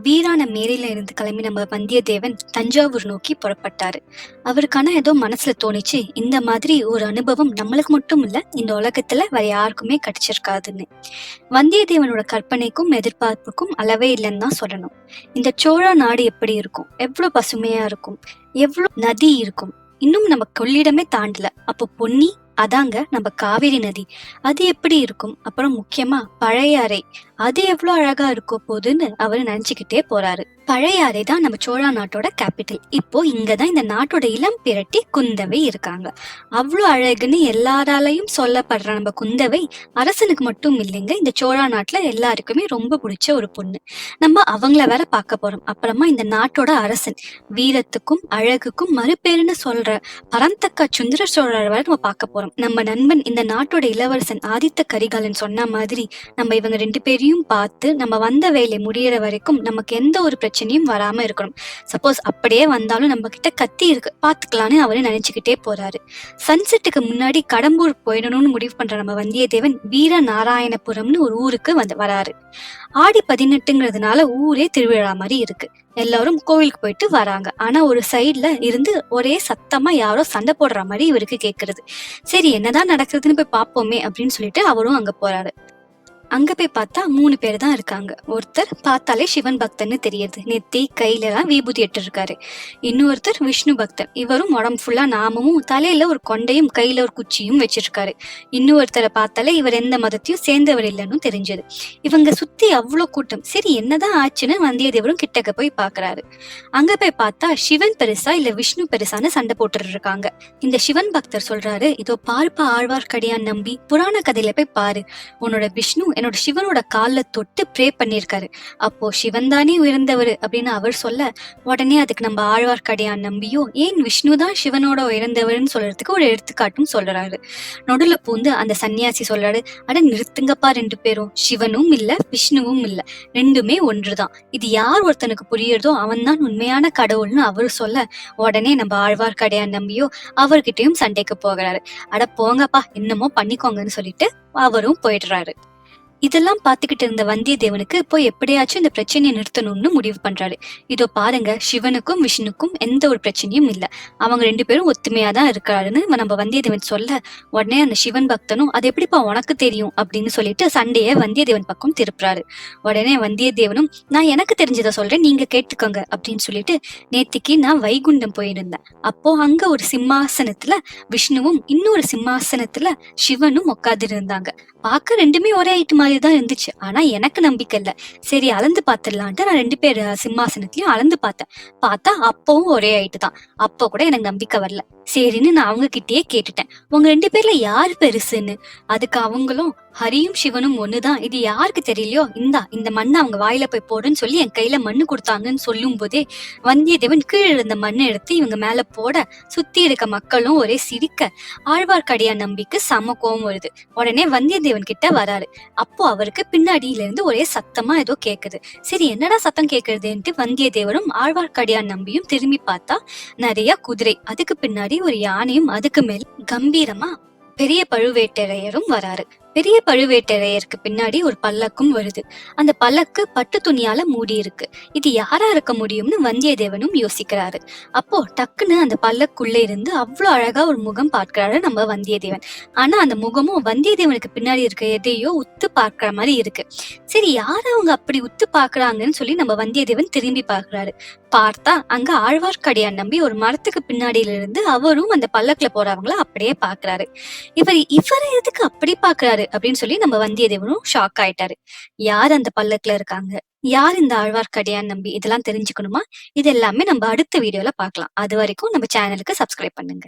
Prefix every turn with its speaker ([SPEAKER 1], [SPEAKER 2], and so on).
[SPEAKER 1] வீரான மேடையில இருந்து கிளம்பி நம்ம வந்தியத்தேவன் தஞ்சாவூர் நோக்கி புறப்பட்டாரு. அவருக்கான ஏதோ மனசுல தோணிச்சு, இந்த மாதிரி ஒரு அனுபவம் நம்மளுக்கு மட்டும் இல்ல, இந்த உலகத்துல வேற யாருக்குமே கிடைச்சிருக்காதுன்னு. வந்தியத்தேவனோட கற்பனைக்கும் எதிர்பார்ப்புக்கும் அளவே இல்லைன்னு தான் சொல்லணும். இந்த சோழ நாடு எப்படி இருக்கும், எவ்வளவு பசுமையா இருக்கும், எவ்வளவு நதி இருக்கும், இன்னும் நம்ம கொள்ளிடமே தாண்டல. அப்போ பொன்னி, அதாங்க நம்ம காவேரி நதி, அது எப்படி இருக்கும்? அப்புறம் முக்கியமா பழையாறை, அது எவ்வளவு அழகா இருக்கோ போகுதுன்னு அவரு நினைச்சுக்கிட்டே போறாரு. பழையாறை தான் நம்ம சோழா நாட்டோட கேபிட்டல். இப்போ இங்கதான் இந்த நாட்டோட இளம் பிரட்டி குந்தவை இருக்காங்க. அவ்வளவு அழகுன்னு எல்லாராலையும் சொல்லப்படுற நம்ம குந்தவை அரசனுக்கு மட்டும் இல்லைங்க, இந்த சோழா நாட்டுல எல்லாருக்குமே ரொம்ப பிடிச்ச ஒரு பொண்ணு. நம்ம அவங்கள வேற பார்க்க போறோம். அப்புறமா இந்த நாட்டோட அரசன், வீரத்துக்கும் அழகுக்கும் மறுபேருன்னு சொல்ற பரந்தக்க சுந்தர சோழர் வரை நம்ம பார்க்க போறோம். நம்ம நண்பன் இந்த நாட்டோட இளவரசன் ஆதித்த கரிகாலன் சொன்ன மாதிரி நம்ம இவங்க 2 பேரையும் பார்த்து நம்ம வந்த வேலை முடியற வரைக்கும் நமக்கு எந்த ஒரு பிரச்சனையும் வராம இருக்கணும். சப்போஸ் அப்படியே வந்தாலும் நம்ம கிட்ட கத்தி இருக்கு, பாத்துக்கலான்னு அவரு நினைச்சுக்கிட்டே போறாரு. சன்செட்டுக்கு முன்னாடி கடம்பூர் போயிடணும்னு முடிவு பண்ற நம்ம வந்தியத்தேவன் வீர நாராயணபுரம்னு ஒரு ஊருக்கு வராரு. ஆடி 18ங்கிறதுனால ஊரே திருவிழா மாதிரி இருக்கு. எல்லாரும் கோவிலுக்கு போயிட்டு வராங்க. ஆனா ஒரு சைட்ல இருந்து ஒரே சத்தமா யாரோ சண்டை போடுற மாதிரி இவருக்கு கேக்குறது. சரி, என்னதான் நடக்குதுன்னு போய் பாப்போமே அப்படின்னு சொல்லிட்டு அவரும் அங்க போறாரு. அங்க போய் பார்த்தா 3 பேர் தான் இருக்காங்க. ஒருத்தர் பார்த்தாலே சிவன் பக்தன்னு தெரியுது, நெத்தி கையில எல்லாம் விபூதி எட்டு இருக்காரு. இன்னொருத்தர் விஷ்ணு பக்தன், இவரும் உடம்பு ஃபுல்லா நாமமும் தலையில ஒரு கொண்டையும் கையில ஒரு குச்சியும் வச்சிருக்காரு. இன்னொருத்தரை பார்த்தாலே இவர் எந்த மதத்தையும் சேர்ந்தவர் இல்லைன்னு தெரிஞ்சது. இவங்க சுத்தி அவ்வளவு கூட்டம். சரி, என்னதான் ஆச்சுன்னு வந்தியத்தேவரும் கிட்டக்க போய் பாக்குறாரு. அங்க போய் பார்த்தா சிவன் பெருசா இல்ல விஷ்ணு பெருசான்னு சண்டை போட்டு இருக்காங்க. இந்த சிவன் பக்தர் சொல்றாரு, இதோ பாருப்பா ஆழ்வார்க்கடியான் நம்பி, புராண கதையில போய் பாரு, உன்னோட விஷ்ணு என்னோட சிவனோட கால தொட்டு ப்ரே பண்ணிருக்காரு. அப்போ சிவன் தானே உயர்ந்தவர் அப்படின்னு அவர் சொல்ல, உடனே அதுக்கு நம்ம ஆழ்வார்க்கடியான் நம்பியோ ஏன் விஷ்ணு தான் சிவனோட உயர்ந்தவர்னு சொல்றதுக்கு ஒரு எடுத்துக்காட்டும் சொல்றாரு. நடுல பூந்து அந்த சன்னியாசி சொல்றாரு, அட நிறுத்துங்கப்பா 2 பேரும், சிவனும் இல்ல விஷ்ணுவும் இல்ல, ரெண்டுமே ஒன்றுதான். இது யார் ஒருத்தனுக்கு புரியுறதோ அவன் தான் உண்மையான கடவுள்னு அவரு சொல்ல, உடனே நம்ம ஆழ்வார்க்கடியான் நம்பியோ அவர்கிட்டயும் சண்டைக்கு போகிறாரு. அட போங்கப்பா, என்னமோ பண்ணிக்கோங்கன்னு சொல்லிட்டு அவரும் போயிடுறாரு. இதெல்லாம் பார்த்துக்கிட்டு இருந்த வந்தியத்தேவனுக்கு போய் எப்படியாச்சும் இந்த பிரச்சனையை நிறுத்தணும்னு முடிவு பண்றாரு. இதோ பாருங்க, சிவனுக்கும் விஷ்ணுக்கும் எந்த ஒரு பிரச்சனையும் இல்ல, அவங்க 2 பேரும் ஒத்துமையா தான் இருக்காருன்னு நம்ம வந்தியத்தேவன் சொல்ல, உடனே அந்த சிவன் பக்தனும் அது எப்படிப்பா உனக்கு தெரியும் அப்படின்னு சொல்லிட்டு சண்டையை வந்தியத்தேவன் பக்கம் திருப்புறாரு. உடனே வந்தியத்தேவனும், நான் எனக்கு தெரிஞ்சதை சொல்றேன், நீங்க கேட்டுக்கோங்க அப்படின்னு சொல்லிட்டு, நேத்திக்கு நான் வைகுண்டம் போயிருந்தேன். அப்போ அங்க ஒரு சிம்மாசனத்துல விஷ்ணுவும் இன்னொரு சிம்மாசனத்துல சிவனும் உட்கார்ந்து இருந்தாங்க. பார்க்க 2மே ஒரே ஐட்டு மாதிரி தான் இருந்துச்சு. ஆனா எனக்கு நம்பிக்கை இல்ல. சரி, அளந்து பாத்துடலான்ட்டு நான் 2 பேர் சிம்மாசனத்திலயும் அளந்து பார்த்தேன். பார்த்தா அப்பவும் ஒரே ஐட்டு தான். அப்போ கூட எனக்கு நம்பிக்கை வரல. சரின்னு நான் அவங்க கிட்டயே கேட்டுட்டேன், உங்க 2 பேர்ல யாரு பெருசுன்னு. அதுக்கு அவங்களும், ஹரியும் சிவனும் ஒண்ணுதான், இது யாருக்கு தெரியலையோ இந்த மண்ணை அவங்க வாயில போய் போடுன்னு சொல்லி என் கையில மண்ணு கொடுத்தாங்கன்னு சொல்லும் போதே வந்தியத்தேவன் கீழே இருந்த மண்ணை எடுத்து இவங்க மேல போட, சுத்தி இருக்க மக்களும் ஒரே சிரிக்க, ஆழ்வார்க்கடியான் நம்பிக்கு செம கோவம் வருது. உடனே வந்தியத்தேவன் கிட்ட வராரு. அப்போ அவருக்கு பின்னாடியில இருந்து ஒரே சத்தமா ஏதோ கேக்குது. சரி, என்னடா சத்தம் கேக்குறதுன்ட்டு வந்தியத்தேவரும் ஆழ்வார்க்கடியான் நம்பியும் திரும்பி பார்த்தா நிறைய குதிரை, அதுக்கு பின்னாடி ஒரு யானையும், அதுக்கு மேல் கம்பீரமா பெரிய பழுவேட்டரையரும் வராரு. பெரிய பழுவேட்டரையருக்கு பின்னாடி ஒரு பல்லக்கும் வருது. அந்த பல்லக்கு பட்டு துணியால மூடி இருக்கு. இது யாரா இருக்க முடியும்னு வந்தியத்தேவனும் யோசிக்கிறாரு. அப்போ டக்குன்னு அந்த பல்லக்குள்ள இருந்து அவ்வளவு அழகா ஒரு முகம் பார்க்கிறாரு நம்ம வந்தியத்தேவன். ஆனா அந்த முகமும் வந்தியத்தேவனுக்கு பின்னாடி இருக்க எதையோ உத்து பார்க்கிற மாதிரி இருக்கு. சரி, யாரு அவங்க அப்படி உத்து பாக்குறாங்கன்னு சொல்லி நம்ம வந்தியத்தேவன் திரும்பி பார்க்கிறாரு. பார்த்தா அங்க ஆழ்வார்க்கடியான் நம்பி ஒரு மரத்துக்கு பின்னாடியில இருந்து அவரும் அந்த பல்லக்குல போறவங்கள அப்படியே பாக்குறாரு. இவரை எதுக்கு அப்படி பாக்குறாரு அப்படின்னு சொல்லி நம்ம வந்தியத்தேவனும் ஷாக் ஆயிட்டாரு. யார் அந்த பல்லக்குல இருக்காங்க, யார் இந்த ஆழ்வார்க்கடியான் நம்பி, இதெல்லாம் தெரிஞ்சுக்கணுமா? இது எல்லாமே நம்ம அடுத்த வீடியோல பார்க்கலாம். அது வரைக்கும் நம்ம சேனலுக்கு சப்ஸ்கிரைப் பண்ணுங்க.